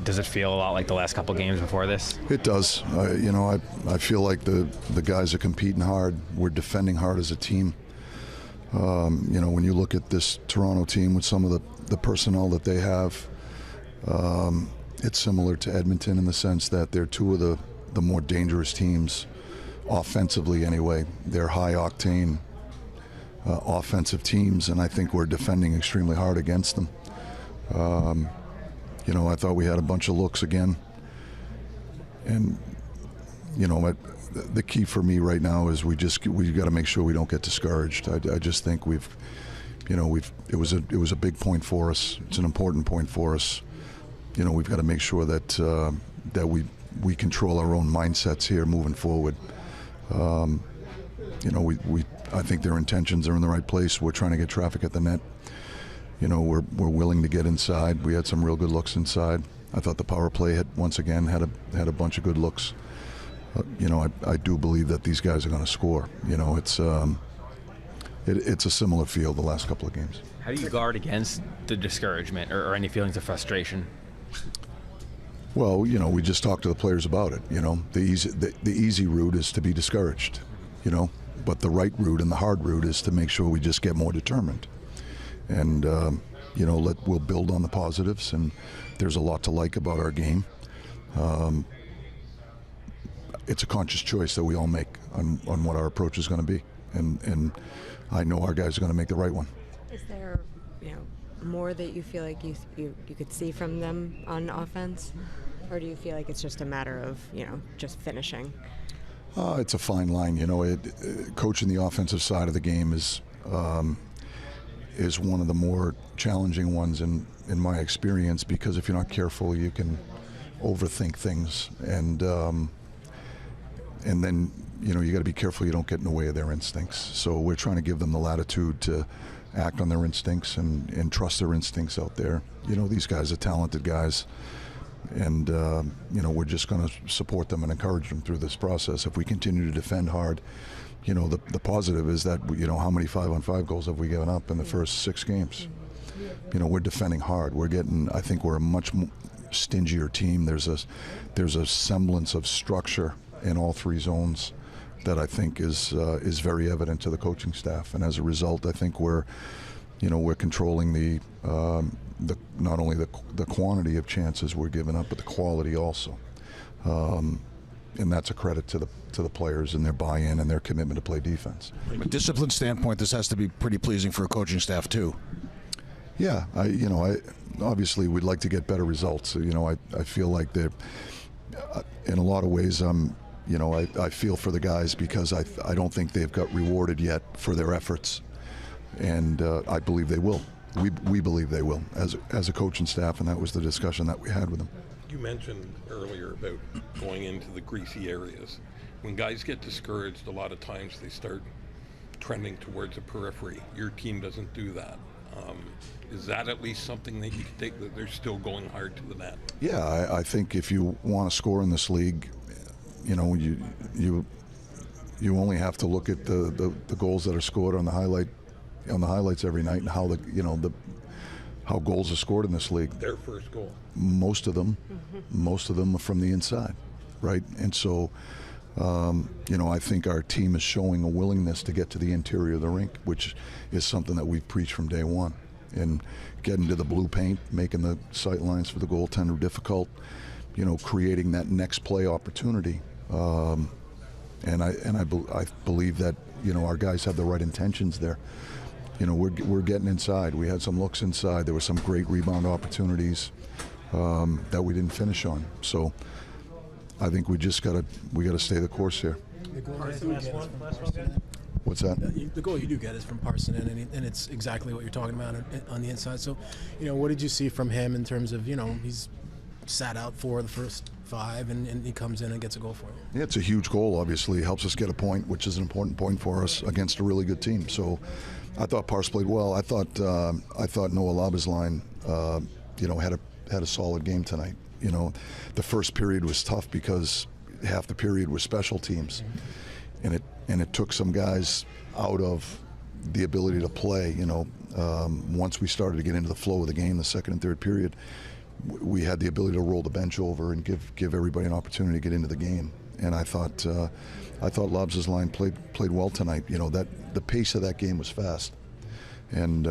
Does it feel a lot like the last couple games before this? It does. I feel like the guys are competing hard. We're defending hard as a team. When you look at this Toronto team with some of the personnel that they have, it's similar to Edmonton in the sense that they're two of the more dangerous teams, offensively anyway. They're high-octane offensive teams, and I think we're defending extremely hard against them. I thought we had a bunch of looks again. And, the key for me right now is we've got to make sure we don't get discouraged. I just think it was a big point for us. It's an important point for us. We've got to make sure that we control our own mindsets here moving forward. I think their intentions are in the right place. We're trying to get traffic at the net. We're willing to get inside. We had some real good looks inside. I thought the power play had a bunch of good looks. I do believe that these guys are going to score. It's a similar feel the last couple of games. How do you guard against the discouragement or any feelings of frustration? Well, we just talked to the players about it. The easy route is to be discouraged. But the right route and the hard route is to make sure we just get more determined. And we'll build on the positives. And there's a lot to like about our game. It's a conscious choice that we all make on what our approach is going to be, and I know our guys are going to make the right one. Is there, more that you feel like you could see from them on offense, or do you feel like it's just a matter of just finishing? It's a fine line. Coaching the offensive side of the game is one of the more challenging ones in my experience, because if you're not careful, you can overthink things, and then you got to be careful you don't get in the way of their instincts. So we're trying to give them the latitude to act on their instincts and trust their instincts out there. These guys are talented guys, and we're just going to support them and encourage them through this process. If we continue to defend hard, the positive is that how many 5-on-5 goals have we given up in the first 6 games? We're defending hard. I think we're a much stingier team. There's a semblance of structure in all 3 zones that I think is very evident to the coaching staff, and as a result, I think we're controlling the not only the quantity of chances we're giving up, but the quality also, and that's a credit to the players and their buy-in and their commitment to play defense. From a discipline standpoint, this has to be pretty pleasing for a coaching staff too. Yeah, I obviously we'd like to get better results. I feel like they're in a lot of ways. I feel for the guys because I don't think they've got rewarded yet for their efforts, and I believe they will. We believe they will as a coaching staff, and that was the discussion that we had with them. You mentioned earlier about going into the greasy areas. When guys get discouraged, a lot of times they start trending towards the periphery. Your team doesn't do that. Is that at least something that you can take, that they're still going hard to the net? Yeah, I think if you want to score in this league, you only have to look at the goals that are scored on the highlights every night, and how goals are scored in this league. Their first goal. Most of them are from the inside, right? And so, I think our team is showing a willingness to get to the interior of the rink, which is something that we've preached from day one. And getting to the blue paint, making the sight lines for the goaltender difficult, creating that next play opportunity. And I believe that our guys have the right intentions there. We're getting inside. We had some looks inside. There were some great rebound opportunities that we didn't finish on. So I think we got to stay the course here. What's that? The goal you do get is from Parsonen, and it's exactly what you're talking about on the inside. So, what did you see from him in terms of, he's sat out for the first 5, and he comes in and gets a goal for you? Yeah, it's a huge goal. Obviously, helps us get a point, which is an important point for us against a really good team. So, I thought Pars played well. I thought Noah Labusline, had a solid game tonight. The first period was tough because half the period was special teams, and it took some guys out of the ability to play. Once we started to get into the flow of the game, the second and third period, we had the ability to roll the bench over and give everybody an opportunity to get into the game. And I thought Lobbs' line played well tonight. You know, that the pace of that game was fast, and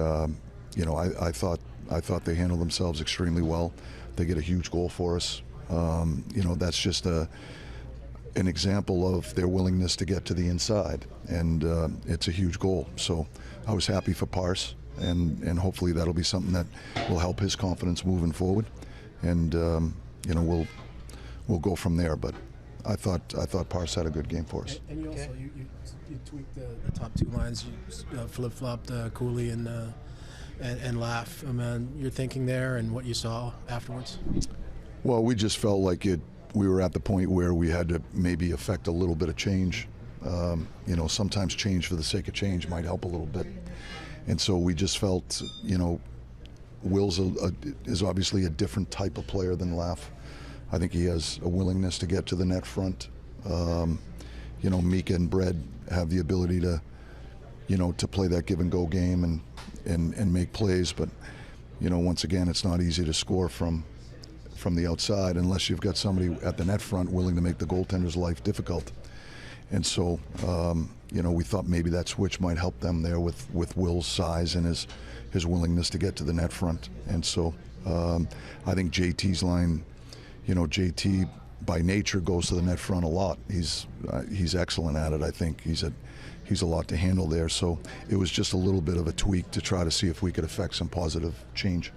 you know, I thought they handled themselves extremely well. They get a huge goal for us. You know, that's just an example of their willingness to get to the inside, and it's a huge goal. So I was happy for Parse, and hopefully that'll be something that will help his confidence moving forward, and you know, we'll go from there. But I thought Parse had a good game for us. And you also you tweaked the top two lines. You flip-flopped Cooley and Laugh. I mean, your thinking there and what you saw afterwards. Well, we just felt like we were at the point where we had to maybe affect a little bit of change. You know, sometimes change for the sake of change might help a little bit. And so we just felt, you know, Will's is obviously a different type of player than Laugh. I think he has a willingness to get to the net front. You know, Mika and Bred have the ability to, you know, to play that give and go game and make plays. But, you know, once again, it's not easy to score from the outside unless you've got somebody at the net front willing to make the goaltender's life difficult. And so, you know, we thought maybe that switch might help them there with Will's size and his willingness to get to the net front. And so I think JT's line, you know, JT by nature goes to the net front a lot. He's excellent at it. I think he's a lot to handle there. So it was just a little bit of a tweak to try to see if we could affect some positive change.